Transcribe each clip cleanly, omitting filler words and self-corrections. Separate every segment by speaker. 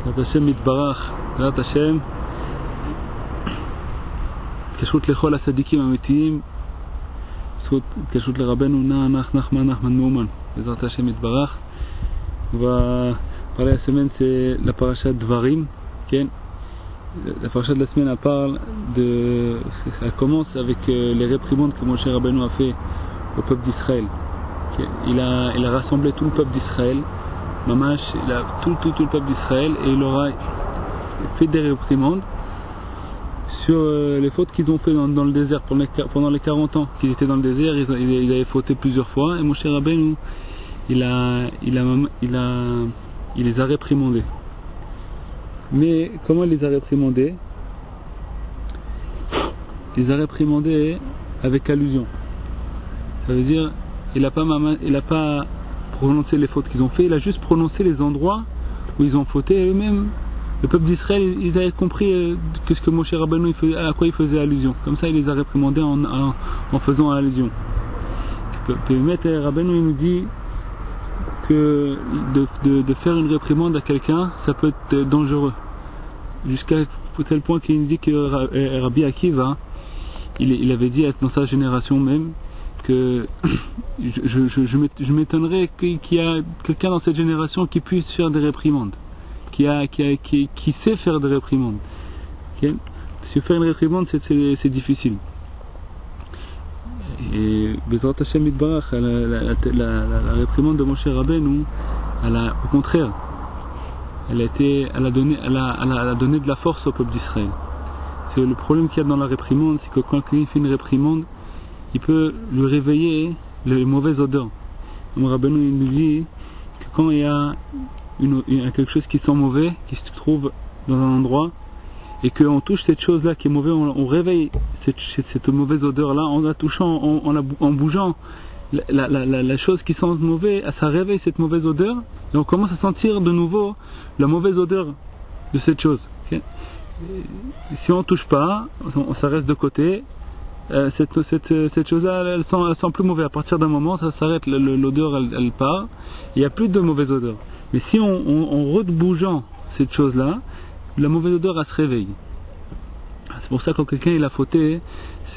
Speaker 1: בעזרת השם יתברך, בעזרת השם, התקשרות לכל הצדיקים האמיתיים, התקשרות לרבנו נחמן מאומן, בעזרת השם יתברך. Parler la semaine, c'est la paracha Dvarim. La paracha de la semaine, elle commence avec les réprimandes que Moshe Rabbeinu a fait au peuple d'Israël. Il a rassemblé tout le peuple d'Israël, Mamash, tout le peuple d'Israël, et il aura fait des réprimandes sur les fautes qu'ils ont fait dans le désert pendant les 40 ans qu'ils étaient dans le désert. Ils avaient fauté plusieurs fois, et Moshe Rabbeinu il les a réprimandés. Mais comment il les a réprimandés? Il les a réprimandés avec allusion. Ça veut dire, il n'a pas prononcé les fautes qu'ils ont fait, il a juste prononcé les endroits où ils ont fauté, et eux-mêmes, le peuple d'Israël, ils avaient compris que ce que Moshe Rabbeinu à quoi il faisait allusion. Comme ça, il les a réprimandés en faisant allusion. Puis Rabbeinu il nous dit que de faire une réprimande à quelqu'un, ça peut être dangereux. Jusqu'à tel point qu'il dit que Rabbi Akiva, il avait dit dans sa génération même, que je m'étonnerais qu'il y a quelqu'un dans cette génération qui puisse faire des réprimandes, qui sait faire des réprimandes. Si faire une réprimande, c'est difficile. Et Bezrat Hashem Yitbarach, la réprimande de Moshe Rabbeinu, au contraire, elle a donné de la force au peuple d'Israël. C'est le problème qu'il y a dans la réprimande, c'est que quand quelqu'un fait une réprimande, il peut lui réveiller les mauvaises odeurs. Rabbeinu il nous dit que quand il y a quelque chose qui sent mauvais, qui se trouve dans un endroit, et qu'on touche cette chose-là qui est mauvaise, on réveille cette mauvaise odeur-là en la touchant, en bougeant la chose qui sent mauvais, ça réveille cette mauvaise odeur, et on commence à sentir de nouveau la mauvaise odeur de cette chose. Si on ne touche pas, ça reste de côté, cette chose-là, elle sent plus mauvais. À partir d'un moment, ça s'arrête, l'odeur elle part, il n'y a plus de mauvaise odeur. Mais si en rebougeant cette chose-là, la mauvaise odeur elle se réveille. C'est pour ça que quand quelqu'un il a fauté,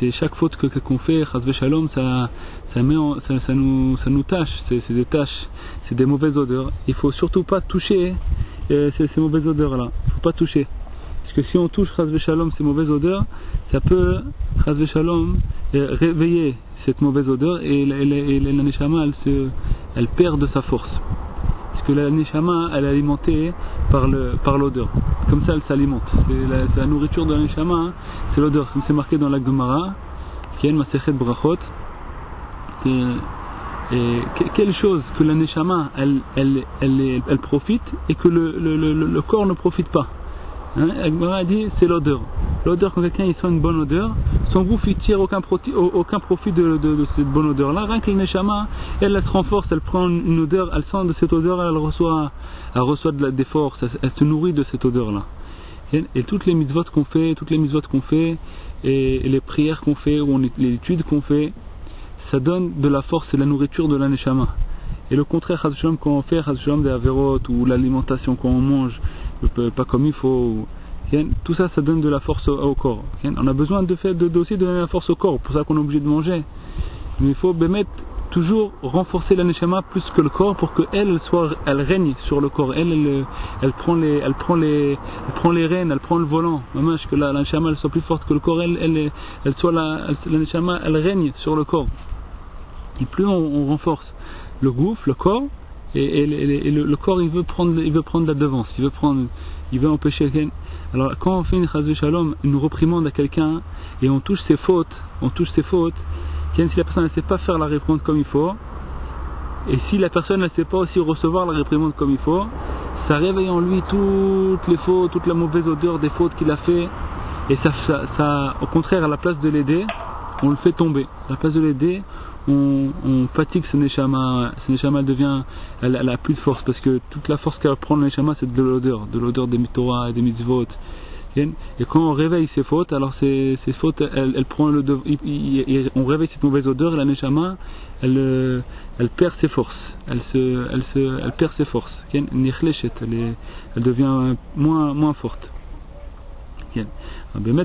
Speaker 1: c'est chaque faute qu'on fait, Chazve Shalom, ça nous tâche, c'est des tâches, c'est des mauvaises odeurs. Il faut surtout pas toucher ces mauvaises odeurs là. Il faut pas toucher. Parce que si on touche Chazve Shalom ces mauvaises odeurs, ça peut Chazve Shalom réveiller cette mauvaise odeur, et la Neshama elle perd de sa force. Parce que la Neshama elle est alimentée par l'odeur. Comme ça elle s'alimente. C'est la nourriture de la Neshama, c'est l'odeur. Comme c'est marqué dans la Gemara, qui est une Masechet Brachot. Et quelle chose que la Neshama elle profite et que le corps ne profite pas. La Gemara dit c'est l'odeur. L'odeur, quand quelqu'un il sent une bonne odeur, son gouffre il tire aucun profit de cette bonne odeur là. Rien que la Neshama elle se renforce, elle prend une odeur, elle sent de cette odeur, elle reçoit des forces, elle se nourrit de cette odeur là. Et toutes les mitzvot qu'on fait, et les prières qu'on fait, ou les études qu'on fait, ça donne de la force et la nourriture de la Neshama. Et le contraire, quand on fait des averot, ou l'alimentation qu'on mange pas comme il faut, tout ça donne de la force au corps. On a besoin aussi de donner la force au corps, pour ça qu'on est obligé de manger. Mais il faut toujours renforcer la Neshama plus que le corps, pour qu'elle règne sur le corps. Elle prend les rênes, elle prend le volant. Même que la Neshama elle soit plus forte que le corps, la Neshama elle règne sur le corps. Et plus on renforce le gouffre, le corps, et le corps il veut prendre la devance, il veut empêcher quelqu'un. Alors quand on fait une Chazve Shalom, une réprimande à quelqu'un, et on touche ses fautes, si la personne ne sait pas faire la réprimande comme il faut, et si la personne ne sait pas aussi recevoir la réprimande comme il faut, ça réveille en lui toutes les fautes, toute la mauvaise odeur des fautes qu'il a fait, et ça au contraire, à la place de l'aider, on le fait tomber. À la place de l'aider, on fatigue ce Neshama devient, elle a plus de force, parce que toute la force qu'elle prend le Neshama c'est de l'odeur des Torah et des mitzvot, Et quand on réveille ses fautes, alors ces fautes, elles prend on réveille cette mauvaise odeur, et la neshama, elle perd ses forces, elle perd ses forces, elle devient moins forte.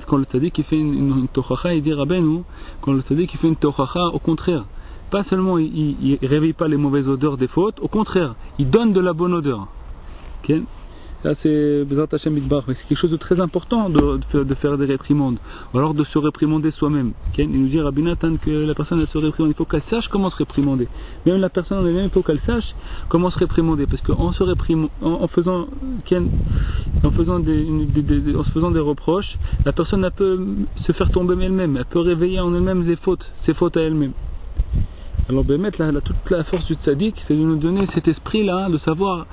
Speaker 1: Quand le tzaddik fait une tochacha, il dit Rabbeinu, quand le tzaddik fait une tochacha, au contraire, pas seulement il réveille pas les mauvaises odeurs des fautes, au contraire, il donne de la bonne odeur. Ça c'est Bezrat Hashem Midbar, mais c'est quelque chose de très important de faire des réprimandes, ou alors de se réprimander soi-même. Il nous dit Rabbi Nathan que la personne elle se réprimande, il faut qu'elle sache comment se réprimander. Même la personne en elle-même, il faut qu'elle sache comment se réprimander, parce qu'en se réprimant, en faisant des reproches, la personne elle peut se faire tomber elle-même, elle peut réveiller en elle-même ses fautes à elle-même. Alors toute la force du tzaddik, c'est de nous donner cet esprit-là, de savoir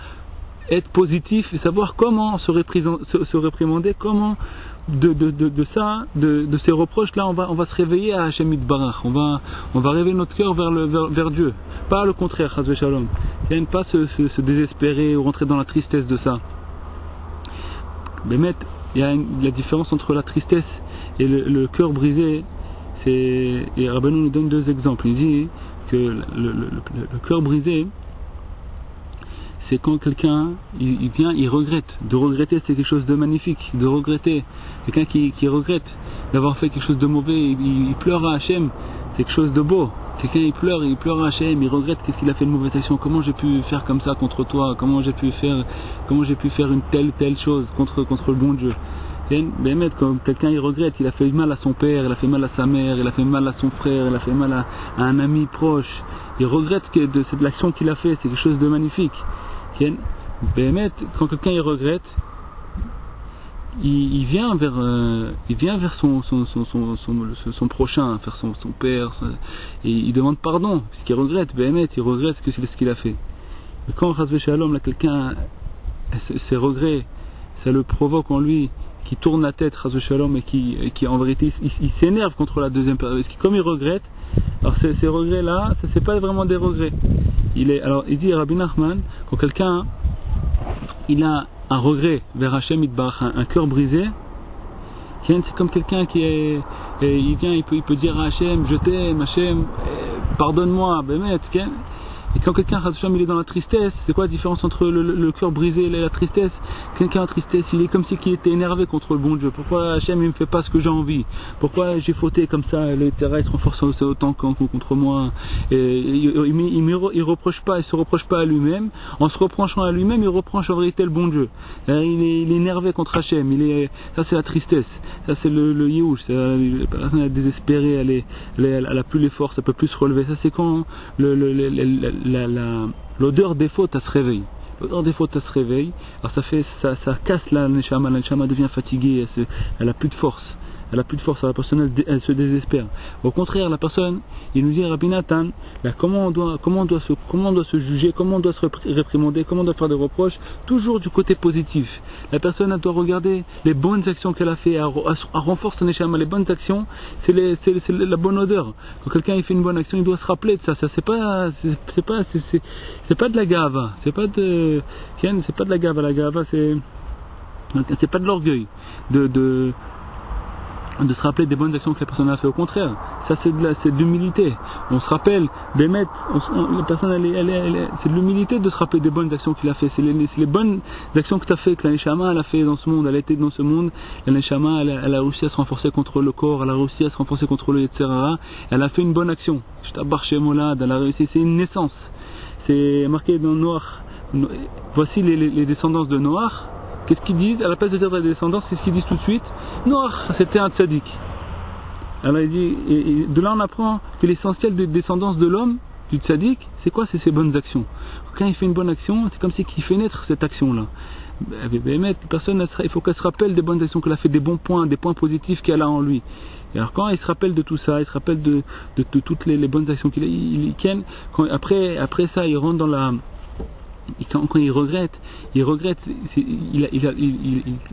Speaker 1: être positif et savoir comment se réprimander, comment de ces reproches là on va se réveiller à Hashem Yitbarach, on va réveiller notre cœur vers Dieu, pas le contraire, Chas v'Shalom, pas se désespérer ou rentrer dans la tristesse de ça. Il y a la différence entre la tristesse et le cœur brisé, et Rabbeinu nous donne deux exemples. Il dit que le cœur brisé, c'est quand quelqu'un il vient, il regrette. De regretter, c'est quelque chose de magnifique. De regretter, quelqu'un qui regrette d'avoir fait quelque chose de mauvais, il pleure à Hachem, c'est quelque chose de beau. Quelqu'un il pleure à Hachem, il regrette qu'est-ce qu'il a fait de mauvaise action, comment j'ai pu faire comme ça contre toi, comment j'ai pu faire une telle chose contre le bon Dieu. Quand quelqu'un il regrette, il a fait mal à son père, il a fait mal à sa mère, il a fait mal à son frère, il a fait mal à un ami proche, il regrette de l'action qu'il a fait, c'est quelque chose de magnifique. Quand quelqu'un il regrette, il vient vers son prochain, vers son père, et il demande pardon, parce qu'il regrette, il regrette ce qu'il a fait. Mais quand Chas v'Shalom, quelqu'un, ses regrets, ça le provoque en lui, qui tourne la tête, Chas v'Shalom, et qui en vérité, il s'énerve contre la deuxième personne, parce que comme il regrette, alors ces regrets-là, ça c'est pas vraiment des regrets. Il dit Rabbi Nachman, quand quelqu'un il a un regret vers Hashem Yitbarach, un cœur brisé, c'est comme quelqu'un il vient, il peut dire à Hashem, je t'aime, Hashem, pardonne-moi, et quand quelqu'un il est dans la tristesse, c'est quoi la différence entre le cœur brisé et la tristesse? Quelqu'un en tristesse, il est comme si il était énervé contre le bon Dieu. Pourquoi Hachem il me fait pas ce que j'ai envie? Pourquoi j'ai fauté comme ça? Le terrestre renforce autant contre moi. Et il reproche pas, il se reproche pas à lui-même. En se reprochant à lui-même, il reproche en vérité le bon Dieu. Il est énervé contre Hachem. Ça c'est la tristesse. Ça c'est le Yehush. La personne est désespérée, elle a plus les forces, elle peut plus se relever. Ça c'est quand l'odeur des fautes, elle se réveille. L'odeur des fautes, elle se réveille. Alors ça casse la neshama devient fatiguée, elle a plus de force. La personne elle se désespère. Au contraire, la personne, il nous dit Rabbi Nathan, comment on doit se juger, comment on doit se réprimander, comment on doit faire des reproches, toujours du côté positif. La personne elle doit regarder les bonnes actions qu'elle a fait, elle renforce son neshama. Les bonnes actions, c'est la bonne odeur. Quand quelqu'un il fait une bonne action, il doit se rappeler de ça. Ça c'est pas de la gava, c'est pas de la gava. La gava c'est pas de l'orgueil de se rappeler des bonnes actions que la personne a fait. Au contraire, ça c'est de l'humilité. On se rappelle, la personne c'est de l'humilité de se rappeler des bonnes actions qu'il a fait. C'est les bonnes actions que tu as fait, que la neshama elle a fait dans ce monde, elle a été dans ce monde. La neshama elle a réussi à se renforcer contre le corps, elle a réussi à se renforcer contre le Yetzer Hara, elle a fait une bonne action. Elle a réussi, c'est une naissance. C'est marqué dans Noach. Voici les descendants de Noach. Qu'est-ce qu'ils disent? À la place de dire la descendance, c'est ce qu'ils disent tout de suite. Noach, c'était un tzaddik. Alors il dit, et de là on apprend que l'essentiel de descendance de l'homme, du tzaddik, c'est quoi? C'est ses bonnes actions. Quand il fait une bonne action, c'est comme si il fait naître cette action-là. Personne, il faut qu'elle se rappelle des bonnes actions qu'elle a fait, des bons points, des points positifs qu'elle a en lui. Et alors quand il se rappelle de tout ça, il se rappelle de toutes les bonnes actions qu'il a, après ça, il rentre dans la... Et quand il regrette, il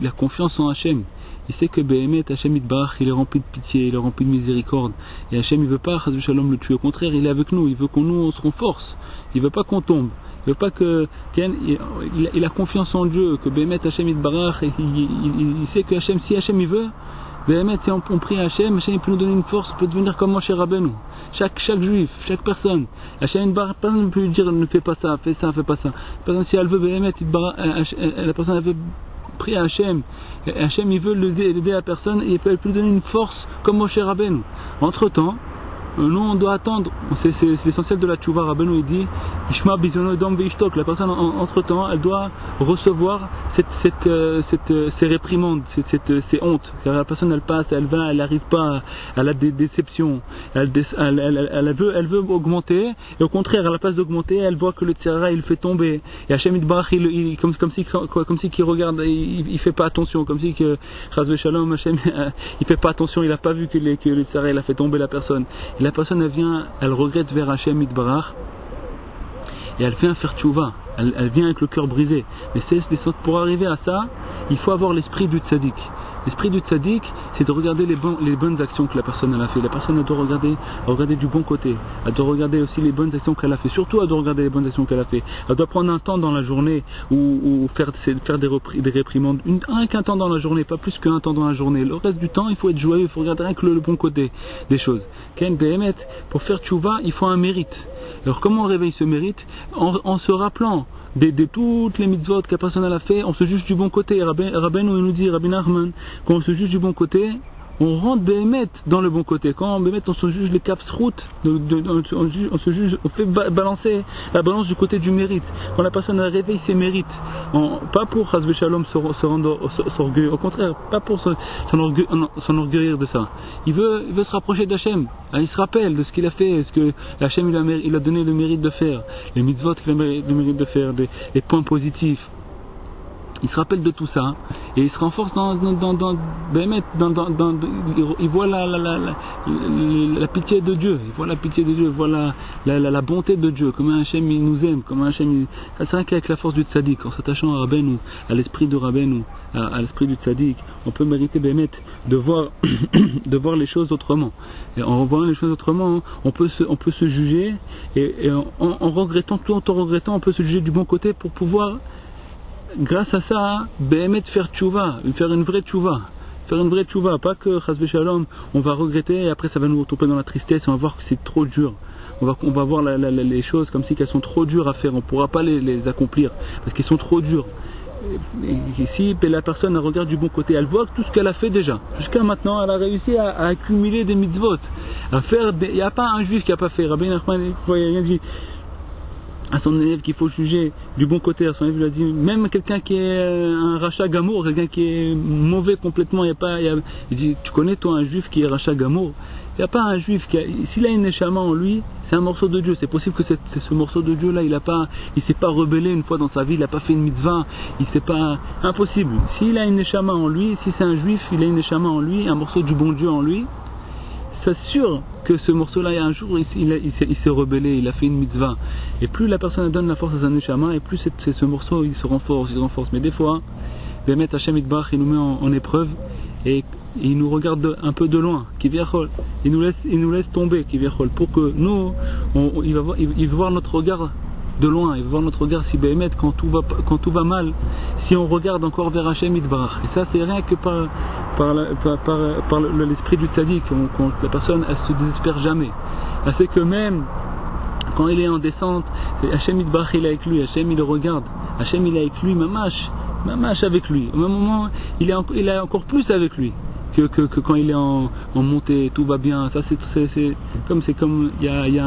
Speaker 1: a confiance en Hachem. Il sait que Hachem Yitbarach, il est rempli de pitié, il est rempli de miséricorde. Et Hachem, il veut pas, Chas v'Shalom, le tuer. Au contraire, il est avec nous. Il veut qu'on se renforce. Il veut pas qu'on tombe. Il veut pas que il a confiance en Dieu, que Bémet Hachem Yitbarach, il sait que Hachem, si Hachem il veut, Bémet, si on prie à Hachem, Hachem il peut nous donner une force, il peut devenir comme Moshe Rabbeinu. Chaque juif, chaque personne, Hachem Yitbarach, personne ne peut lui dire ne fais pas ça, fais pas ça. Par exemple, si elle veut Bémet Yitbarach, la personne elle veut prier à Hachem, Hachem il veut aider la personne, et il peut lui donner une force comme Moshe Rabbeinu. Entre temps, nous on doit attendre, c'est l'essentiel de la tchouva. Rabbeinu il dit Ishma bizono dom veishtok. La personne entre temps elle doit recevoir ces réprimandes, ces hontes, car la personne elle passe, elle va, elle n'arrive pas, elle a des déceptions, elle veut augmenter, et au contraire à la place d'augmenter elle voit que le tzara il fait tomber, et Hachem Yitbarach comme si qu'il regarde, il fait pas attention, comme si que Chas v'Shalom Hachem il fait pas attention, il a pas vu que le tzara il a fait tomber la personne. La personne elle vient, elle regrette vers Hachem Yitbarach et elle vient faire tchouva, elle vient avec le cœur brisé. Mais pour arriver à ça, il faut avoir l'esprit du tzaddik. L'esprit du tzaddik, c'est de regarder les bonnes actions que la personne elle a fait. La personne elle doit regarder du bon côté. Elle doit regarder aussi les bonnes actions qu'elle a fait. Surtout elle doit regarder les bonnes actions qu'elle a fait. Elle doit prendre un temps dans la journée ou faire des réprimandes. Qu'un temps dans la journée, pas plus qu'un temps dans la journée. Le reste du temps, il faut être joyeux, il faut regarder rien que le bon côté des choses. Ken Behemet, pour faire tchouva, il faut un mérite. Alors comment on réveille ce mérite? En se rappelant de toutes les mitzvot que la personne a fait, on se juge du bon côté. Rabbeinu nous dit, Rabbi Nachman, quand on se juge du bon côté, on rentre Béhémet dans le bon côté. Quand Béhémet on se juge les capsroutes, on fait balancer la balance du côté du mérite. Quand la personne réveille ses mérites, pas pour Chas v'Shalom s'orgueillir, au contraire, pas pour s'enorgueillir de ça. Il veut se rapprocher d'Hachem. Il se rappelle de ce qu'il a fait, ce que Hachem il a donné le mérite de faire, les mitzvot qu'il a le mérite de faire, les points positifs. Il se rappelle de tout ça et il se renforce il voit la pitié de Dieu, il voit la pitié de Dieu, il voit la bonté de Dieu, comment Hachem il nous aime, comment Hachem ça c'est vrai qu'avec la force du tzaddik, en s'attachant à Rabbeinu, à l'esprit de Rabbeinu, à l'esprit du tzaddik, on peut mériter Bémet de voir les choses autrement. Et en voyant les choses autrement, on peut se juger et en regrettant, tout en regrettant, on peut se juger du bon côté pour pouvoir, grâce à ça, Béhémet faire tchouva, faire une vraie tchouva. Faire une vraie tchouva, pas que Chas v'Shalom, on va regretter et après ça va nous retomber dans la tristesse et on va voir que c'est trop dur. On va voir les choses comme si qu'elles sont trop dures à faire, on ne pourra pas les accomplir parce qu'elles sont trop dures. Et si la personne elle regarde du bon côté, elle voit tout ce qu'elle a fait déjà. Jusqu'à maintenant, elle a réussi à accumuler des mitzvot. Il n'y a pas un juif qui n'a pas fait. Rabbi Nachman, il dit à son élève qu'il faut juger du bon côté. À son élève, il a dit même quelqu'un qui est un rachat gamour, quelqu'un qui est mauvais complètement, il dit tu connais toi un juif qui est rachat gamour? Il n'y a pas un juif s'il a une neshama en lui, c'est un morceau de Dieu. C'est possible que ce morceau de Dieu là, il s'est pas rebellé une fois dans sa vie, il n'a pas fait une mitzvah, impossible. S'il a une neshama en lui, si c'est un juif, il a une neshama en lui, un morceau du bon Dieu en lui, c'est sûr que ce morceau là, un jour il s'est rebellé, il a fait une mitzvah. Et plus la personne donne la force à sa neshama, et plus ce morceau il se renforce. Mais des fois, Bémet Hachem Yitbarach il nous met en épreuve et il nous regarde un peu de loin, il nous laisse tomber, pour que nous, il va voir notre regard de loin, il va voir notre regard si Béhémet, quand tout va mal, si on regarde encore vers Hachem Yitbarach. Et ça c'est rien que par l'esprit du tzaddik, quand la personne elle se désespère jamais. Elle sait que même quand il est en descente, Hachem Yitbarach il est avec lui, Hachem il le regarde, Hachem il est avec lui, mamash avec lui. Au même moment, il est encore plus avec lui que quand il est en montée, tout va bien. Ça c'est comme il y a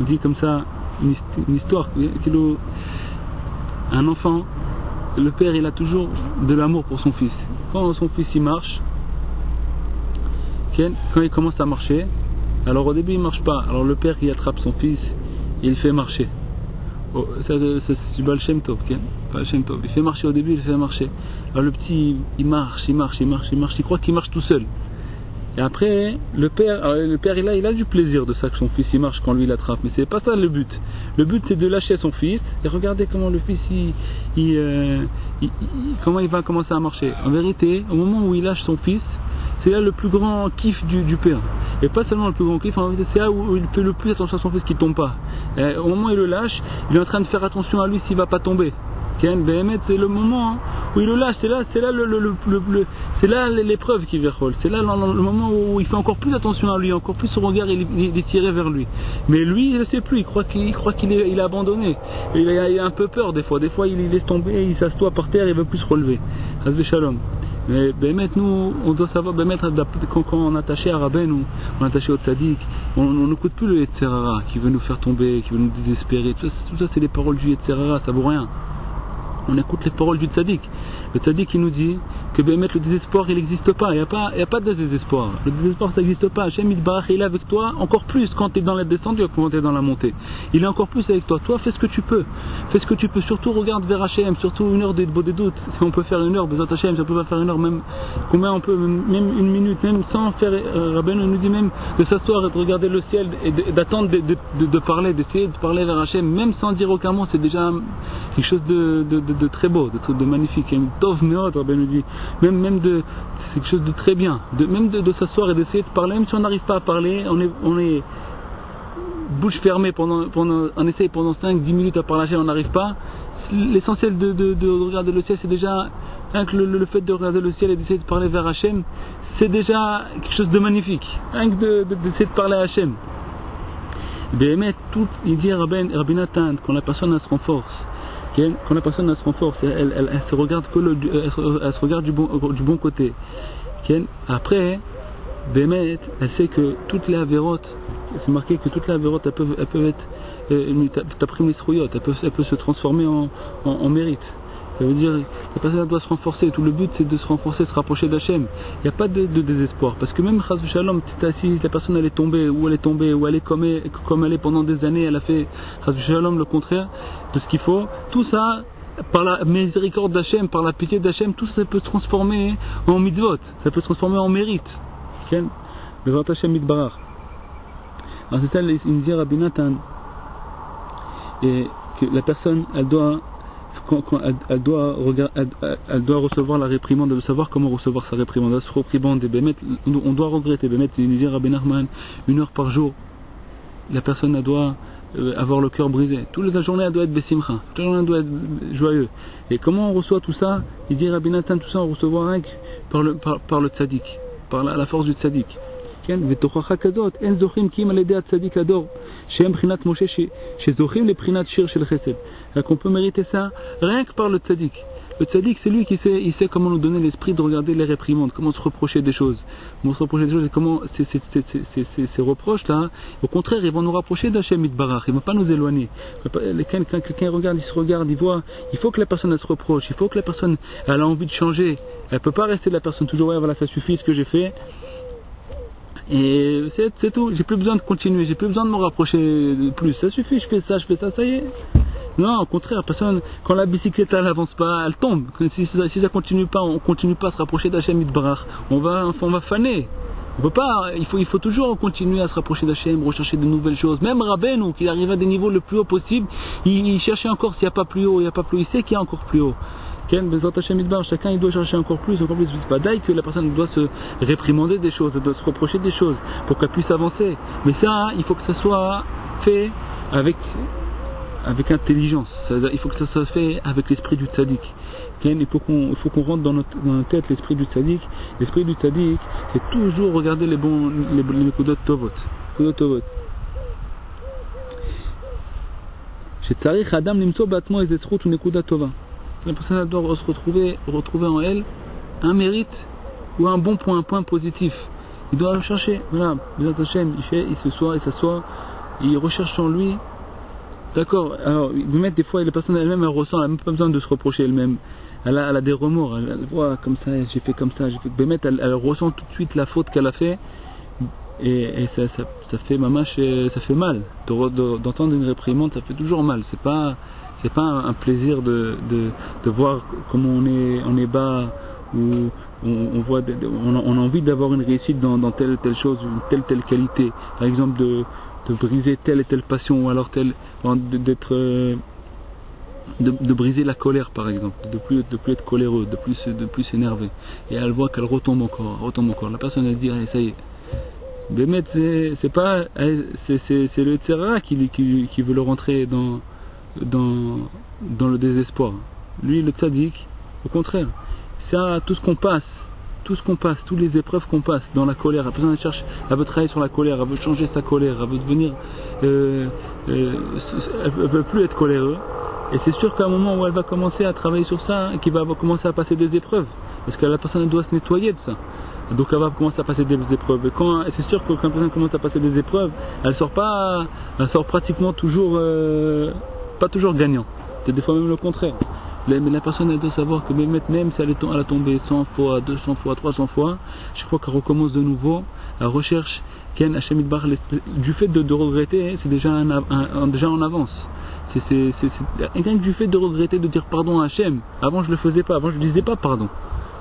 Speaker 1: on dit comme ça une histoire, un enfant, le père il a toujours de l'amour pour son fils. Quand son fils il marche, quand il commence à marcher, alors au début il marche pas, alors le père il attrape son fils et il fait marcher. C'est du Baal Shem Tov, il fait marcher au début, il fait marcher. Alors le petit il marche, il croit qu'il marche tout seul. Et après le père il a du plaisir de ça que son fils il marche quand lui il attrape, mais c'est pas ça le but. Le but c'est de lâcher son fils et regardez comment le fils comment il va commencer à marcher. En vérité, au moment où il lâche son fils, c'est là le plus grand kiff du père. Et pas seulement le plus grand kiff, en vérité, c'est là où il fait le plus attention à son fils qui tombe pas. Et au moment où il le lâche, il est en train de faire attention à lui s'il ne va pas tomber. C'est le moment où il le lâche, c'est là l'épreuve qui verrole, c'est là le moment où il fait encore plus attention à lui, encore plus son regard il est tiré vers lui. Mais lui il ne sait plus, il croit qu'il est abandonné, il a un peu peur des fois il laisse tomber, il s'assoit par terre, il ne veut plus se relever. Hazve Shalom. Mais nous on doit savoir quand on est attaché à Rabben ou on est attaché au Tzadik, on n'écoute plus le Yetzerara qui veut nous faire tomber, qui veut nous désespérer, tout ça c'est les paroles du Yetzerara, ça vaut rien. On écoute les paroles du tzaddik. Le tzaddik il nous dit que le désespoir il n'existe pas. Il n'y a pas de désespoir. Le désespoir ça n'existe pas. Hachem Yitbarach il est avec toi encore plus quand tu es dans la descente que quand tu es dans la montée. Il est encore plus avec toi. Toi fais ce que tu peux. Fais ce que tu peux. Surtout regarde vers Hachem. Surtout une heure des doutes. Si on peut faire une heure, besoin Hachem, si on peut pas faire une heure, même combien on peut, même une minute, même sans faire. Rabbeinu nous dit même de s'asseoir et de regarder le ciel et d'attendre de parler, d'essayer de parler vers Hachem, même sans dire aucun mot, c'est déjà quelque chose de très beau, de magnifique. Tov meot, Rabbeinu nous dit. C'est quelque chose de très bien, même de s'asseoir et d'essayer de parler, même si on n'arrive pas à parler, on est bouche fermée on essaye pendant 5-10 minutes à parler, on n'arrive pas. L'essentiel de regarder le ciel, c'est déjà rien que le fait de regarder le ciel et d'essayer de parler vers Hachem, c'est déjà quelque chose de magnifique, rien que d'essayer de parler à Hachem. Il dit à Rabbi Nathan, quand la personne se renforce, quand la personne se renforce, elle se regarde elle se regarde du bon côté. Après, elle sait que toutes les avérotes, c'est marqué que toutes les avérotes elles peuvent être t'apprime les srouillottes, elles peuvent se transformer en mérite. Ça veut dire la personne doit se renforcer. Tout le but c'est de se renforcer, de se rapprocher d'Hachem. Il n'y a pas de désespoir. Parce que même Chas Shalom, si la personne elle est tombée, ou elle est comme elle est pendant des années, elle a fait Chas Shalom le contraire de ce qu'il faut, tout ça, par la miséricorde d'Hachem, par la pitié d'Hachem, tout ça peut se transformer en mitzvot, ça peut se transformer en mérite. Be'ezrat Hachem Yitbarach. Alors c'est ça, il me dit Rabbi Nathan, et que la personne, elle doit recevoir la réprimande, elle doit savoir comment recevoir sa réprimande, elle doit se réprimander, on doit regretter, il dit Rabbi Nachman, 1 heure par jour, la personne elle doit avoir le cœur brisé, toute la journée elle doit être besimcha, toute la journée elle doit être joyeux. Et comment on reçoit tout ça? Il dit Rabbi Nathan, tout ça on reçoit rien que par le tzaddik, par la force du tzaddik. Qu'on peut mériter ça rien que par le tzaddik. Le tzaddik c'est lui qui sait comment nous donner l'esprit de regarder les réprimandes, comment se reprocher des choses, et comment ces reproches là, au contraire ils vont nous rapprocher d'Hachem Yitbarach, ils ne vont pas nous éloigner. Quelqu'un regarde, il se regarde, il voit, il faut que la personne elle se reproche, il faut que la personne elle a envie de changer, elle peut pas rester la personne toujours voilà ça suffit ce que j'ai fait. Et c'est tout, j'ai plus besoin de continuer, j'ai plus besoin de me rapprocher plus, ça suffit, je fais ça, ça y est. Non, au contraire, personne, quand la bicyclette elle avance pas, elle tombe. Si ça continue pas, on continue pas à se rapprocher d'Hachem Yitbarach, on va faner. On peut pas, il faut toujours continuer à se rapprocher d'Hachem, rechercher de nouvelles choses. Même Rabbeinu, qui arrive à des niveaux le plus haut possible, il cherchait encore s'il n'y a pas plus haut, il sait qu'il y a encore plus haut. Chacun il doit chercher encore plus. C'est pas d'ailleurs que la personne doit se réprimander des choses, doit se reprocher des choses pour qu'elle puisse avancer. Mais ça, il faut que ça soit fait avec intelligence. Il faut que ça soit fait avec l'esprit du tzaddik. Il faut qu'on rentre dans notre tête l'esprit du tzaddik. L'esprit du tzaddik, c'est toujours regarder les kudot tovot. Chez Tzarich Adam limso batmo et zetzrut ou nekuda tova. La personne doit se retrouver en elle un mérite ou un bon point, un point positif. Il doit chercher, voilà, il s'assoit, il recherche en lui. D'accord, alors des fois la personne elle-même elle ressent, elle n'a même pas besoin de se reprocher elle-même. Elle a des remords, elle voit comme ça, j'ai fait comme ça, elle ressent tout de suite la faute qu'elle a fait. Et ça fait ça fait mal d'entendre une réprimande, ça fait toujours mal. C'est pas un plaisir de voir comment on est bas, ou on a envie d'avoir une réussite dans telle chose, une telle qualité, par exemple de briser telle et telle passion, ou alors de briser la colère par exemple, de plus être coléreux, de plus s'énerver, et elle voit qu'elle retombe encore. La personne elle dit allez, ça y est, Bémet, c'est pas, c'est le Tzera qui veut le rentrer dans le désespoir. Lui, le tzaddik, au contraire, ça, tout ce qu'on passe, toutes les épreuves qu'on passe dans la colère, elle veut travailler sur la colère, elle veut changer sa colère, elle veut devenir, elle veut plus être colérieux. Et c'est sûr qu'à un moment où elle va commencer à travailler sur ça, qu'il va commencer à passer des épreuves, parce que la personne doit se nettoyer de ça. Donc elle va commencer à passer des épreuves. Et c'est sûr que quand une personne commence à passer des épreuves, elle sort pratiquement toujours, pas toujours gagnant. C'est des fois même le contraire. Mais la personne elle doit savoir que même si elle a tombé 100 fois, 200 fois, 300 fois, chaque fois qu'elle recommence de nouveau, elle recherche du fait de regretter, c'est déjà en avance. C'est du fait de regretter, de dire pardon à Hachem. Avant je le faisais pas, avant je disais pas pardon.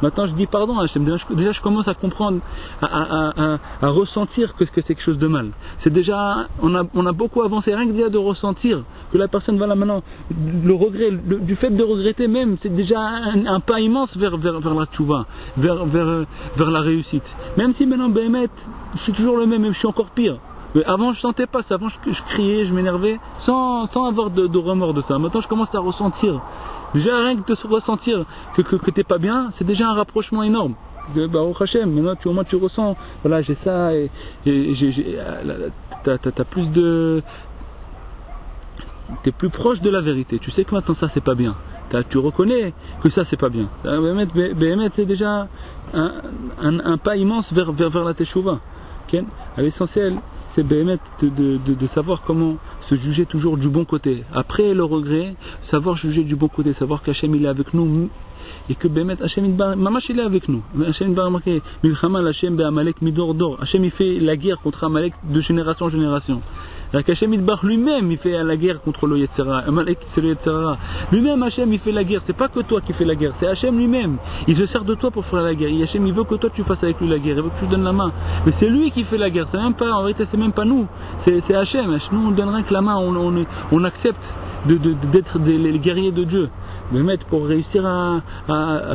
Speaker 1: Maintenant je dis pardon à Hachem. Déjà je commence à comprendre, à ressentir que c'est quelque chose de mal. C'est déjà, on a beaucoup avancé, rien que déjà de ressentir que la personne va là maintenant, le regret, du fait de regretter même, c'est déjà un pas immense vers la tchouva, vers la réussite. Même si maintenant Béhémet, je suis toujours le même je suis encore pire. Mais avant je sentais pas ça, avant je criais, je m'énervais sans avoir de remords de ça. Maintenant je commence à ressentir. Déjà rien que de se ressentir que t'es pas bien, c'est déjà un rapprochement énorme. Baruch Hashem, maintenant au moins tu ressens, voilà j'ai ça et t'as plus de, t'es plus proche de la vérité. Tu sais que maintenant ça c'est pas bien. Tu reconnais que ça c'est pas bien. Béhémet c'est déjà un pas immense vers la teshuva. Okay? À l'essentiel c'est Béhémet de savoir comment se juger toujours du bon côté. Après le regret, savoir juger du bon côté, savoir qu'Hachem il est avec nous et que Béhémet Hachem Mamash il est avec nous. Hachem il va remarquer Milchama Hachem Be'amalek Midor Dor. Hachem il fait la guerre contre Amalek de génération en génération. Hachem lui-même il fait la guerre contre le Yetzera. Amalek c'est le Yetzera. Lui-même Hachem il fait la guerre. C'est pas que toi qui fais la guerre, c'est Hachem lui-même. Il se sert de toi pour faire la guerre. Et Hachem il veut que toi tu fasses avec lui la guerre. Il veut que tu donnes la main. Mais c'est lui qui fait la guerre. C'est même pas, en vérité c'est même pas nous. C'est Hachem. Nous on donne rien que la main. On accepte d'être les guerriers de Dieu. Mais pour réussir à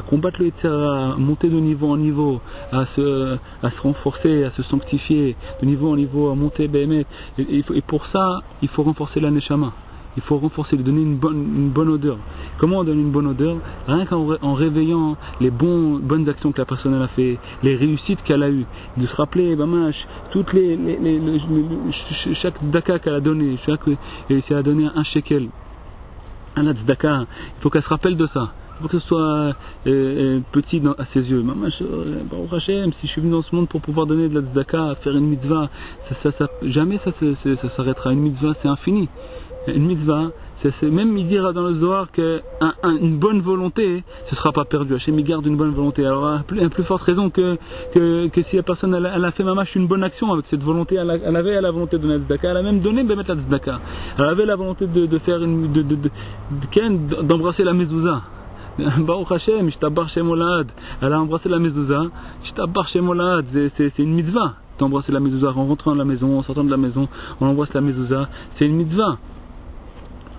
Speaker 1: combattre le Yetzera, à monter de niveau en niveau, à se renforcer, à se sanctifier, de niveau en niveau, à monter Béhémet. Et pour ça, il faut renforcer la Neshama. Il faut renforcer, lui donner une bonne odeur. Comment on donne une bonne odeur? Rien qu'en réveillant les bonnes actions que la personne elle a fait, les réussites qu'elle a eues, de se rappeler, toutes chaque tzedaka qu'elle a donné, si elle a donné un shekel, un tzedaka, il faut qu'elle se rappelle de ça. Il faut que ce soit petit à ses yeux. Baruch Hashem, si je suis venu dans ce monde pour pouvoir donner de la tzedaka, faire une mitzvah, jamais ça s'arrêtera. Une mitzvah c'est infini. Une mitzvah, même il dira dans le Zohar qu'une bonne volonté, ce ne sera pas perdu. Hachem il garde une bonne volonté. Alors à plus forte raison que si la personne elle a fait mamash une bonne action avec cette volonté, elle avait la volonté de donner la tzedaka, elle a même donné la tzedaka. Elle avait la volonté de faire d'embrasser la mezouza. Baruch Hashem, Shtabar Shemolad. Elle a embrassé la mezouza. Shtabar Shemolad, c'est une mitzvah. D'embrasser la mezouza en rentrant de la maison, en sortant de la maison, on embrasse la mezouza. C'est une mitzvah.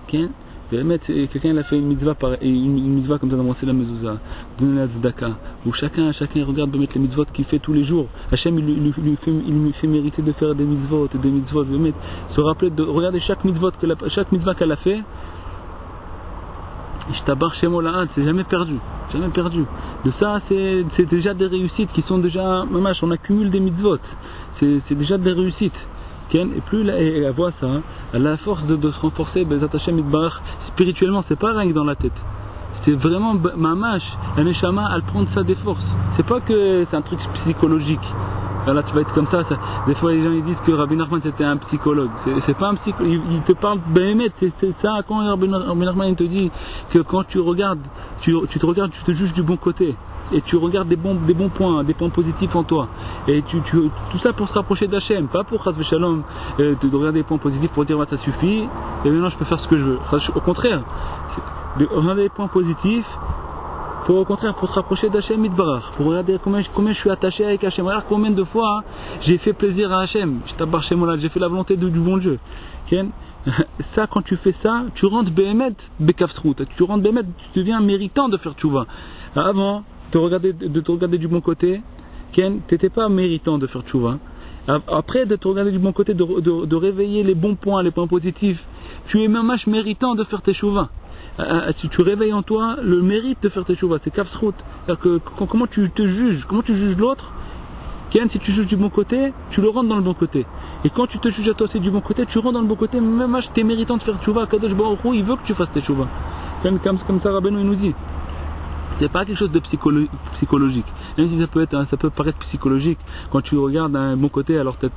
Speaker 1: Quelqu'un il a fait une mitzvah comme ça d'embrasser la mezouza, donner la tzedaka, où chacun regarde de mettre les mitzvot qu'il fait tous les jours. Hachem il lui fait mériter de faire des mitzvot, se rappeler de regarder chaque mitzvah qu'elle a fait. Ishtabar Shemola'ad, c'est jamais perdu. De ça c'est déjà des réussites qui sont déjà on accumule des mitzvot. C'est déjà des réussites. Et plus elle voit ça, elle a la force de se renforcer, spirituellement, c'est pas rien que dans la tête. C'est vraiment mamash, la neshama, elle prend ça des forces. C'est pas que c'est un truc psychologique. Là tu vas être comme ça. Des fois les gens ils disent que Rabbi Nachman c'était un psychologue. C'est pas un psychologue, il te parle Béhémet, c'est ça. Quand Rabbi Nachman il te dit que quand tu regardes, tu te juges du bon côté. Et tu regardes des bons points, des points positifs en toi. Et tout ça pour se rapprocher d'Hachem, pas pour Chas v'Shalom, de regarder des points positifs pour dire ça suffit, et maintenant je peux faire ce que je veux. Au contraire, de regarder des points positifs, au contraire, pour se rapprocher d'Hachem Yitbarach, pour regarder combien je suis attaché avec Hachem. Regarde combien de fois j'ai fait plaisir à Hachem, j'ai fait la volonté du bon Dieu. Ça, quand tu fais ça, tu rentres Béhémet Bekafsrout, tu deviens méritant de faire tchouva. Avant, de te regarder du bon côté, tu n'étais pas méritant de faire tchouva. Après de te regarder du bon côté, de réveiller les bons points, les points positifs, tu es mamash méritant de faire tes chouvas. Si tu réveilles en toi le mérite de faire tes chouvas, c'est kafsrout. C'est-à-dire que comment tu te juges, comment tu juges l'autre, si tu juges du bon côté, tu le rentres dans le bon côté. Et quand tu te juges à toi aussi du bon côté, tu rentres dans le bon côté, même tu es méritant de faire chouvas. Kadosh Baruch Hu, il veut que tu fasses tes chouvas. Comme ça Rabbeinu il nous dit. C'est pas quelque chose de psychologique. Même si ça peut paraître psychologique. Quand tu regardes d'un bon côté, alors c'est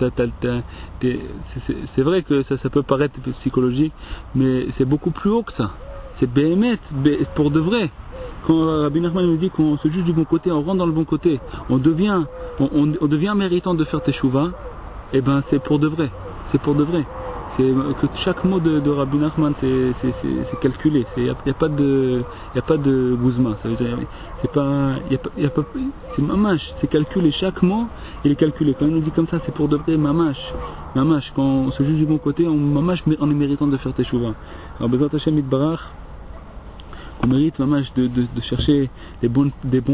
Speaker 1: vrai que ça peut paraître psychologique, mais c'est beaucoup plus haut que ça. C'est béhémet, pour de vrai. Quand Rabbi Nachman nous dit qu'on se juge du bon côté, on rentre dans le bon côté, on devient méritant de faire tes chouvas, et ben c'est pour de vrai. C'est pour de vrai. C'est que chaque mot de Rabbi Nachman c'est calculé. Il n'y a pas de gouzma. Ça veut dire c'est mamash. C'est calculé. Chaque mot il est calculé. Quand il nous dit comme ça, c'est pour de vrai mamash. Mamash. Quand on se juge du bon côté, on est méritant de faire tes chouvas. Alors Bezrat Hashem Yitbarach, on mérite mamash de chercher des bons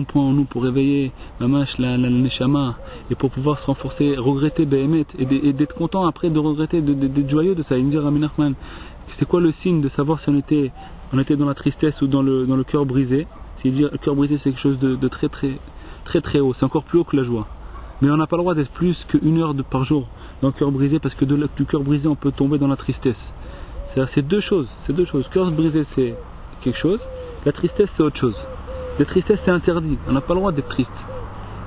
Speaker 1: points en nous pour réveiller mamash la neshama et pour pouvoir se renforcer, regretter Behemet et d'être content après de regretter, d'être joyeux de ça. Il me dit Rabbi Nachman, c'est quoi le signe de savoir si on était dans la tristesse ou dans le cœur brisé? C'est-à-dire le cœur brisé c'est quelque chose de très très très très haut, c'est encore plus haut que la joie. Mais on n'a pas le droit d'être plus qu'une heure par jour dans le cœur brisé, parce que du cœur brisé on peut tomber dans la tristesse. C'est deux choses. Cœur brisé c'est quelque chose, la tristesse c'est autre chose. La tristesse c'est interdit, on n'a pas le droit d'être triste.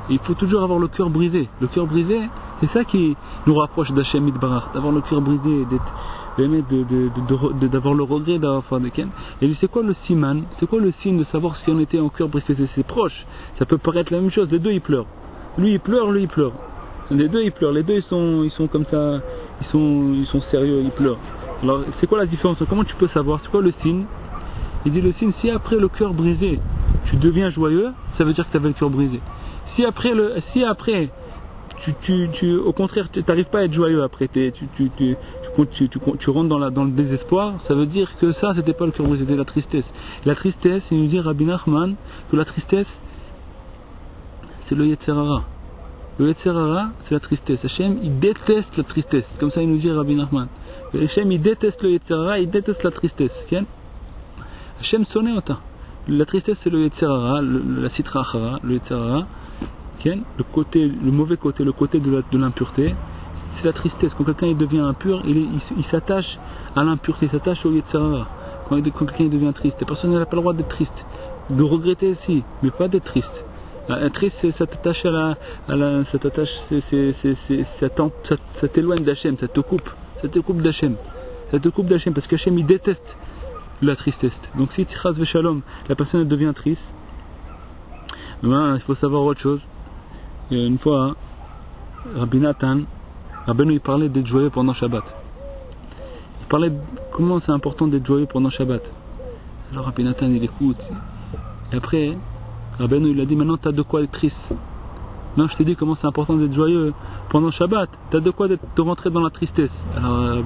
Speaker 1: Et il faut toujours avoir le cœur brisé. Le cœur brisé, c'est ça qui nous rapproche d'Hashem Yitbarach, d'avoir le cœur brisé, d'avoir le regret d'avoir fait des ken. Et lui, c'est quoi le siman? C'est quoi le signe de savoir si on était en cœur brisé? C'est proche. Ça peut paraître la même chose. Les deux ils pleurent. Lui il pleure. Les deux ils pleurent. Les deux ils sont comme ça. Ils sont sérieux. Ils pleurent. Alors c'est quoi la différence? Comment tu peux savoir? C'est quoi le signe? Il dit le signe, si après le cœur brisé tu deviens joyeux, ça veut dire que tu avais le cœur brisé. Si après tu au contraire tu n'arrives pas à être joyeux après, tu rentres dans le désespoir, ça veut dire que ça c'était pas le cœur brisé, c'était la tristesse. La tristesse, il nous dit Rabbi Nachman que la tristesse c'est le Yetzer Hara. Le Yetzer Hara c'est la tristesse. Hachem il déteste la tristesse, comme ça il nous dit Rabbi Nachman. Hachem il déteste le Yetzer Hara, il déteste la tristesse. Hachem sonne ota. La tristesse c'est le Yetzer Hara, la Sitra Achara, le Yetzer Hara. Le mauvais côté, le côté de l'impureté, c'est la tristesse. Quand quelqu'un devient impur, il s'attache à l'impureté, il s'attache au Yetzer Hara. Quand quelqu'un devient triste, la personne n'a pas le droit d'être triste, de regretter aussi, mais pas d'être triste. Être triste, ça t'attache ça t'éloigne d'Hachem, ça te coupe d'Hachem, parce qu'Hachem il déteste la tristesse. Donc si Chas Veshalom, la personne devient triste, il faut savoir autre chose. Une fois, Rabbi Nathan, il parlait d'être joyeux pendant Shabbat. Il parlait de comment c'est important d'être joyeux pendant Shabbat. Alors Rabbi Nathan il écoute. Et après, Rabbi il a dit maintenant tu as de quoi être triste. Non, je t'ai dit comment c'est important d'être joyeux pendant Shabbat. Tu as de quoi te rentrer dans la tristesse. Alors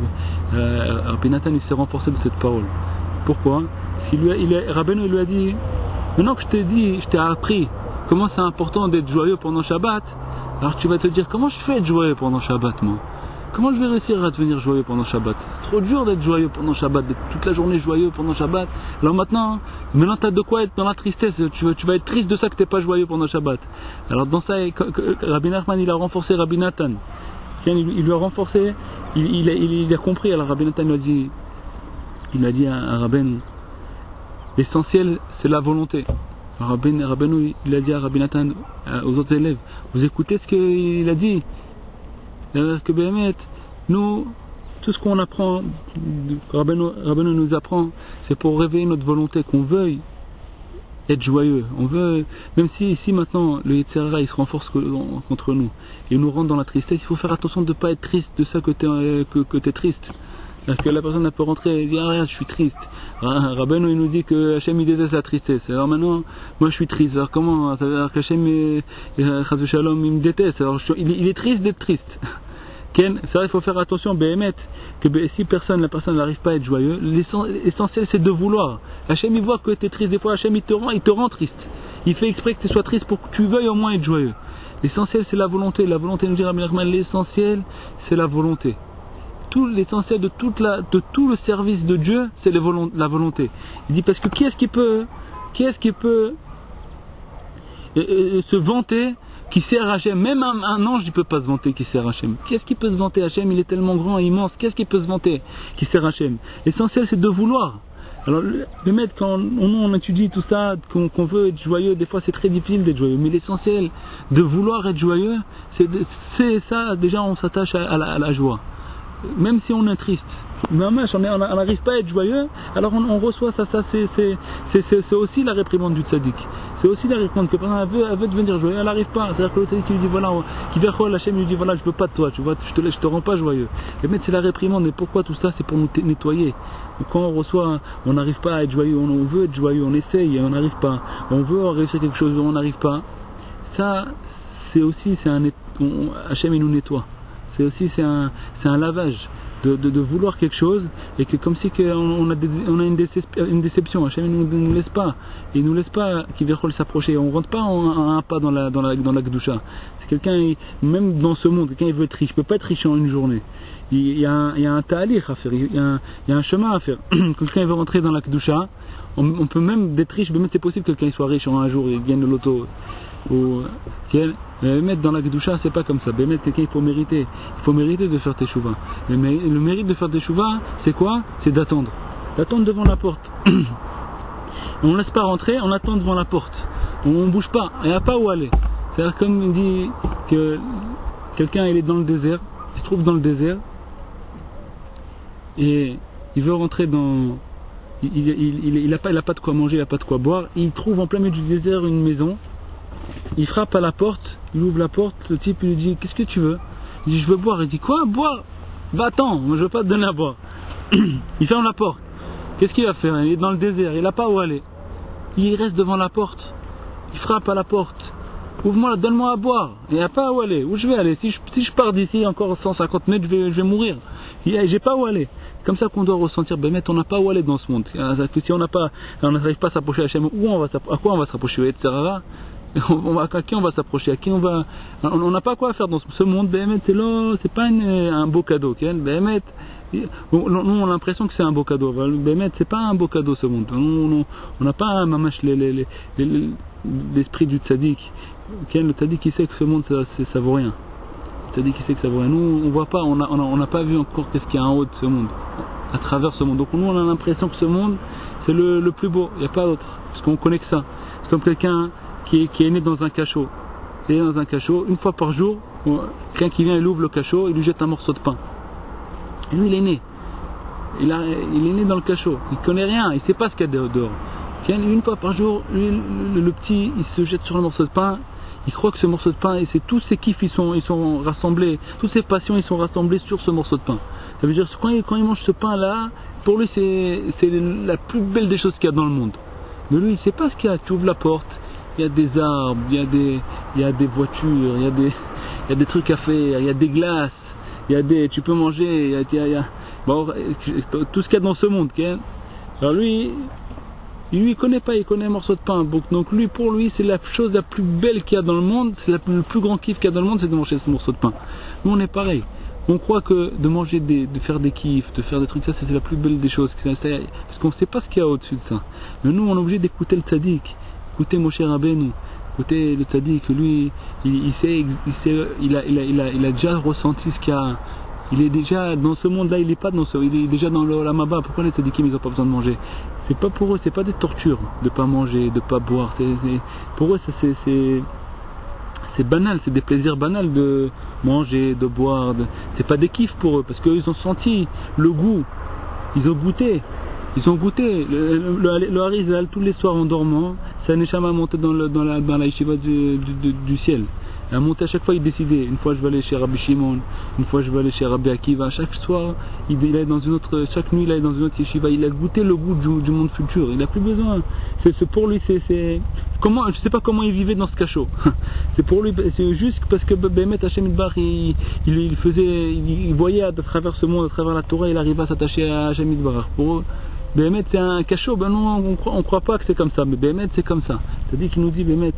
Speaker 1: Rabbi Nathan il s'est renforcé de cette parole. Pourquoi? Rabbi il lui a dit maintenant que je t'ai appris comment c'est important d'être joyeux pendant Shabbat, alors tu vas te dire comment je fais être joyeux pendant Shabbat moi? Comment je vais réussir à devenir joyeux pendant Shabbat? C'est trop dur d'être joyeux pendant Shabbat, d'être toute la journée joyeux pendant Shabbat. Alors maintenant tu as de quoi être dans la tristesse, tu vas être triste de ça que tu n'es pas joyeux pendant Shabbat. Alors dans ça, Rabbi Nachman il a renforcé Rabbi Nathan. Il lui a renforcé, il a compris. Alors Rabbi Nathan il a dit à Rabbi, l'essentiel c'est la volonté. Rabbeinu il a dit à Rabbi Nathan, aux autres élèves, vous écoutez ce qu'il a dit, parce que Béhémet, nous, tout ce qu'on apprend, Rabbeinu nous apprend, c'est pour réveiller notre volonté, qu'on veuille être joyeux. On veut, même si ici maintenant le Yetzer Hara il se renforce contre nous et nous rentre dans la tristesse, il faut faire attention de ne pas être triste de ça que tu es triste. Parce que la personne peut rentrer et dire ah je suis triste. Rabbeinu il nous dit que Hachem il déteste la tristesse. Alors maintenant, moi je suis triste. Alors comment? Ça veut dire qu'Hachem Chas Shalom il me déteste. Alors il est triste d'être triste. C'est vrai, il faut faire attention, Béhémet, que si la personne n'arrive pas à être joyeux, l'essentiel c'est de vouloir. Hachem il voit que tu es triste. Des fois Hachem il te rend triste. Il fait exprès que tu sois triste pour que tu veuilles au moins être joyeux. L'essentiel c'est la volonté. La volonté, nous dit Rabbi Nachman, l'essentiel c'est la volonté. Tout l'essentiel de tout le service de Dieu, c'est la volonté. Il dit parce que qui est-ce qui peut se vanter qui sert Hachem? Même un ange ne peut pas se vanter qui sert Hachem. Qu'est-ce qui peut se vanter Hachem? Il est tellement grand et immense. Qu'est-ce qui peut se vanter qui sert Hachem? L'essentiel c'est de vouloir. Alors le maître, quand on étudie tout ça, qu'on veut être joyeux, des fois c'est très difficile d'être joyeux, mais l'essentiel de vouloir être joyeux, c'est ça, déjà on s'attache à la joie. Même si on est triste, on n'arrive pas à être joyeux, alors on reçoit ça, c'est aussi la réprimande du tzaddik. C'est aussi la réprimande que pendant elle veut devenir joyeux, elle n'arrive pas. C'est-à-dire que le tzaddik lui dit voilà, qui vient quoi, Hachem lui dit voilà, je veux pas de toi, tu vois, je te rends pas joyeux. Mais c'est la réprimande, mais pourquoi tout ça? C'est pour nous nettoyer. Quand on reçoit, on n'arrive pas à être joyeux, on veut être joyeux, on essaye, on n'arrive pas. On veut réussir quelque chose, on n'arrive pas. Ça, c'est aussi, Hachem il nous nettoie. C'est un lavage de vouloir quelque chose et que comme si on a une déception. Hachem il nous laisse pas. Il nous laisse pas qui verront s'approcher. On rentre pas un pas dans la Kedusha. C'est quelqu'un, même dans ce monde, quelqu'un il veut être riche, il peut pas être riche en une journée. Il y a un ta'alir à faire, il y a un chemin à faire. Quelqu'un veut rentrer dans la Kedusha, on peut même être riche, mais même c'est possible que quelqu'un soit riche en un jour, il gagne de l'auto. Mettre dans la Kedusha, c'est pas comme ça. Mettre quelqu'un, il faut mériter de faire tes chouvas. Le mérite de faire tes chouvas, c'est quoi? C'est d'attendre devant la porte. On ne laisse pas rentrer, on attend devant la porte. On ne bouge pas, il n'y a pas où aller. C'est-à-dire comme il dit que quelqu'un il est dans le désert, il se trouve dans le désert et il veut rentrer dans... Il n'a pas de quoi manger, il n'a pas de quoi boire. Il trouve en plein milieu du désert une maison. Il frappe à la porte, il ouvre la porte, le type lui dit qu'est-ce que tu veux? Il dit je veux boire. Il dit quoi? Boire? Va-t'en, moi je veux pas te donner à boire. Il ferme la porte. Qu'est-ce qu'il va faire? Il est dans le désert, il n'a pas où aller. Il reste devant la porte. Il frappe à la porte. Ouvre-moi, donne-moi à boire. Il n'y a pas où aller. Où je vais aller? Si je pars d'ici encore 150 mètres, je vais mourir. J'ai pas où aller. Comme ça qu'on doit ressentir, on n'a pas où aller dans ce monde. Si on n'arrive pas à s'approcher à Hachem, à quoi on va s'approcher? Etc. À qui on va s'approcher? On n'a pas quoi faire dans ce monde. C'est pas un beau cadeau. Nous on a l'impression que c'est un beau cadeau. C'est pas un beau cadeau ce monde. On n'a pas un mamash l'esprit du tzaddik. Le tzaddik qui sait que ce monde ça vaut rien. Le tzaddik qui sait que ça vaut rien. Nous on voit pas, on n'a pas vu encore qu'est-ce qu'il y a en haut de ce monde, à travers ce monde. Donc nous on a l'impression que ce monde c'est le plus beau. Il n'y a pas d'autre. Parce qu'on connaît que ça. C'est comme quelqu'un qui est né dans un cachot. Il est dans un cachot, une fois par jour, quelqu'un qui vient, il ouvre le cachot, il lui jette un morceau de pain. Et lui, il est né. Il est né dans le cachot. Il connaît rien, il sait pas ce qu'il y a dehors. Une fois par jour, lui, le petit, il se jette sur le morceau de pain. Il croit que ce morceau de pain, et c'est tous ses kiffs, ils sont rassemblés, toutes ses passions, ils sont rassemblés sur ce morceau de pain. Ça veut dire que quand il mange ce pain-là, pour lui, c'est la plus belle des choses qu'il y a dans le monde. Mais lui, il sait pas ce qu'il y a. Tu ouvres la porte. Il y a des arbres, il y a des voitures, il y a des trucs à faire, il y a des glaces, tu peux manger, tout ce qu'il y a dans ce monde. Alors lui, il connaît pas, il connaît un morceau de pain. Donc lui, pour lui, c'est la chose la plus belle qu'il y a dans le monde, c'est le plus grand kiff qu'il y a dans le monde, c'est de manger ce morceau de pain. Nous, on est pareil. On croit que de manger, de faire des kiffs, de faire des trucs, ça c'est la plus belle des choses. Parce qu'on sait pas ce qu'il y a au-dessus de ça. Mais nous, on est obligé d'écouter le tzaddik. Écoutez Moshe Rabbeinu, écoutez le tzaddik, lui, il a déjà ressenti ce qu'il y a. Il est déjà dans ce monde-là, il est déjà dans le Lamaba. Pourquoi les tzaddikim ils n'ont pas besoin de manger? C'est pas pour eux, c'est pas des tortures de pas manger, de pas boire. Pour eux, c'est banal, c'est des plaisirs banals de manger, de boire. C'est pas des kiffs pour eux, parce qu'ils ont senti le goût, ils ont goûté. Le Harizal tous les soirs en dormant, sa neshama montait dans la yeshiva du ciel. Elle montait à chaque fois, il décidait. Une fois je vais aller chez Rabbi Shimon, une fois je vais aller chez Rabbi Akiva. Chaque soir, chaque nuit il est dans une autre yeshiva. Il a goûté le goût du monde futur. Il n'a plus besoin. Pour lui, je sais pas comment il vivait dans ce cachot. C'est pour lui, c'est juste parce que Bémet Hachem Idbar, il voyait à travers ce monde, à travers la Torah, il arrivait à s'attacher à Hachem Idbar. Pour eux, Bémet c'est un cachot. Non, on croit pas que c'est comme ça, mais Bémet c'est comme ça. C'est-à-dire qu'il nous dit Bémet,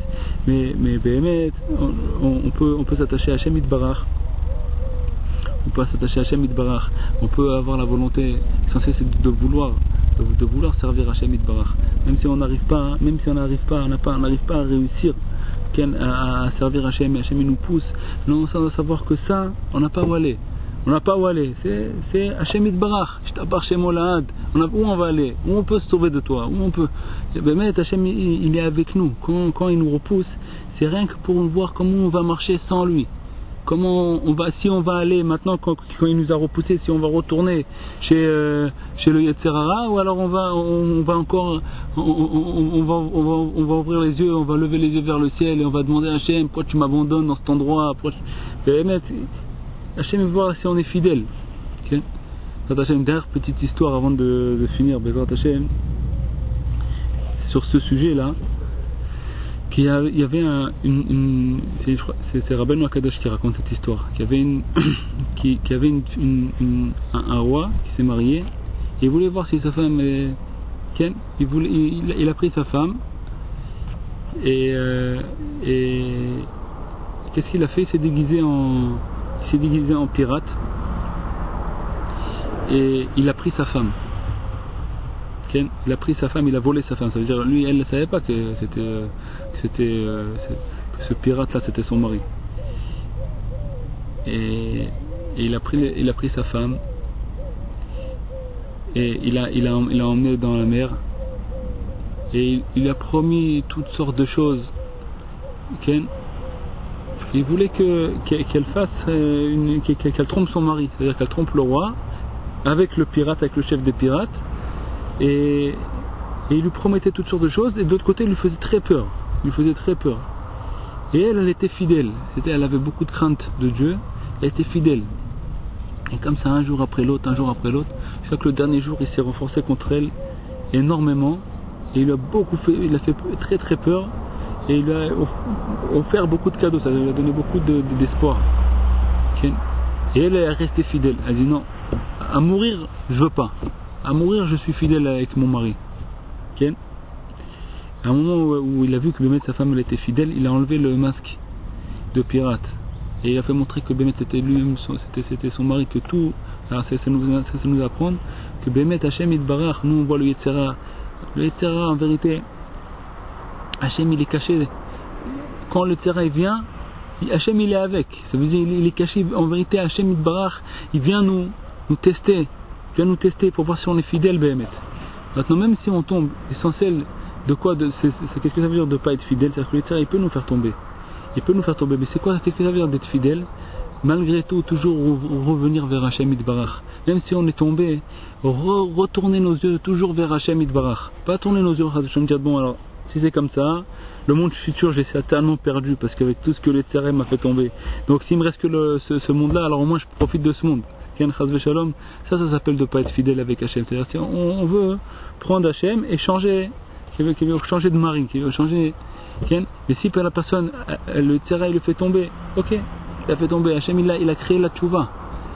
Speaker 1: mais Bémet, on peut s'attacher à Hachem Yitbarach. On peut s'attacher à Hachem Yitbarach. On peut avoir la volonté, l'essentiel c'est de vouloir servir Hachem Yitbarach. Même si on n'arrive pas, on n'arrive pas à réussir à servir Hachem, et Hachem il nous pousse. Non, on doit savoir que ça, on n'a pas où aller. On n'a pas où aller. C'est Hachem Yitbarach. Shtabar Shemo Lahad. Où on va aller? Où on peut se sauver de toi? Où on peut? Mais Hachem il est avec nous. Quand il nous repousse, c'est rien que pour voir comment on va marcher sans lui. Comment on va, si on va aller maintenant quand il nous a repoussé, si on va retourner chez le Yetzer Hara, ou alors on va encore on va ouvrir les yeux, on va lever les yeux vers le ciel et on va demander à Hachem pourquoi tu m'abandonnes dans cet endroit, Hachem va voir si on est fidèle. Okay? Une dernière petite histoire avant de finir, Hachem, sur ce sujet là. Il y avait c'est Rabbeinu Akadosh qui raconte cette histoire. Qu'il y avait un roi qui s'est marié et il voulait voir si sa femme il a pris sa femme et qu'est-ce qu'il a fait? Il s'est déguisé en pirate et il a pris sa femme. Il a pris sa femme, il a volé sa femme. Ça veut dire lui, elle ne savait pas que ce pirate là c'était son mari. Et il a pris sa femme et il l'a emmené dans la mer et il a promis toutes sortes de choses. Il voulait qu'elle fasse qu'elle trompe son mari, c'est-à-dire qu'elle trompe le roi avec le pirate, avec le chef des pirates. Et il lui promettait toutes sortes de choses, et de l'autre côté il lui faisait très peur. Et elle était fidèle. Elle avait beaucoup de crainte de Dieu, elle était fidèle. Et comme ça, un jour après l'autre, jusqu'à que le dernier jour il s'est renforcé contre elle énormément, et il a fait très très peur, et il lui a offert beaucoup de cadeaux, ça lui a donné beaucoup d'espoir. Okay. Et elle est restée fidèle. Elle dit non, à mourir je veux pas. À mourir, je suis fidèle avec mon mari. Okay. À un moment où il a vu que Bémet, sa femme, elle était fidèle, il a enlevé le masque de pirate. Et il a fait montrer que Bémet était lui-même, c'était son mari, que tout. Alors ça nous apprend que Bémet, Hachem Yitbarach, nous on voit le Yetzer Hara. Le Yetzer Hara, en vérité, Hachem il est caché. Quand le Yetzer Hara vient, Hachem il est avec. Ça veut dire il est caché. En vérité, Hachem Yitbarach, il vient nous tester. Il vient nous tester pour voir si on est fidèle, Bémet. Maintenant, même si on tombe, essentiel de quoi, qu'est-ce que ça veut dire de ne pas être fidèle? C'est-à-dire que le Yetzer Hara, il peut nous faire tomber. Mais c'est quoi, qu'est-ce que ça veut dire d'être fidèle? Malgré tout, toujours revenir vers Hachem Yitbarach. Même si on est tombé, retourner nos yeux toujours vers Hachem Yitbarach. Pas tourner nos yeux vers Hachem, dire bon alors, si c'est comme ça, le monde futur, j'ai certainement perdu parce qu'avec tout ce que le Yetzer Hara m'a fait tomber. Donc s'il me reste que ce monde-là, alors au moins je profite de ce monde. Ça s'appelle de ne pas être fidèle avec Hachem. C'est-à-dire on veut prendre Hachem et changer, qui veut changer de mari, qui veut changer. Mais si la personne, le Yetzer Hara il le fait tomber, ok, il a fait tomber. Hachem il a créé la tchouva.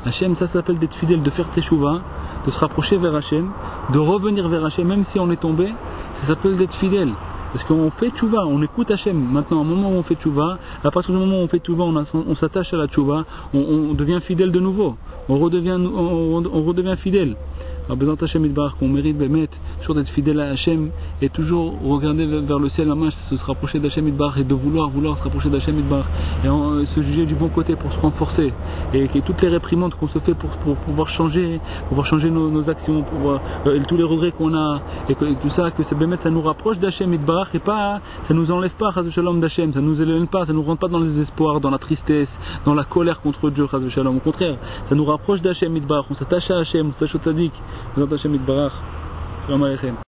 Speaker 1: Hachem, ça s'appelle d'être fidèle, de faire teshuva, de se rapprocher vers Hachem, de revenir vers Hachem, même si on est tombé, ça s'appelle d'être fidèle. Parce qu'on fait tchouva, on écoute Hachem. Maintenant, au moment où on fait tchouva, à partir du moment où on fait tchouva, on s'attache à la tchouva, on devient fidèle de nouveau. On redevient fidèle. Alors, besoin Hachem Yitbarach, qu'on mérite Bémet, toujours d'être fidèle à Hachem et toujours regarder vers le ciel, la main, se rapprocher d'Hachem Yitbarach et de vouloir se rapprocher d'Hachem Yitbarach et se juger du bon côté pour se renforcer et toutes les réprimandes qu'on se fait pour pouvoir changer nos actions, tous les regrets qu'on a et tout ça, que c'est Bémet, ça nous rapproche d'Hachem Yitbarach et pas, ça nous enlève pas Chas v'Shalom d'Hachem, ça nous éloigne pas, ça nous rend pas dans le désespoir, dans la tristesse, dans la colère contre Dieu, Chas v'Shalom. Au contraire, ça nous rapproche d'Hachem Yitbarach, on s'attache à Hachem, on s'attache au Tzadik. Bezrat Hashem Yitbarach. Shalom Aleichem.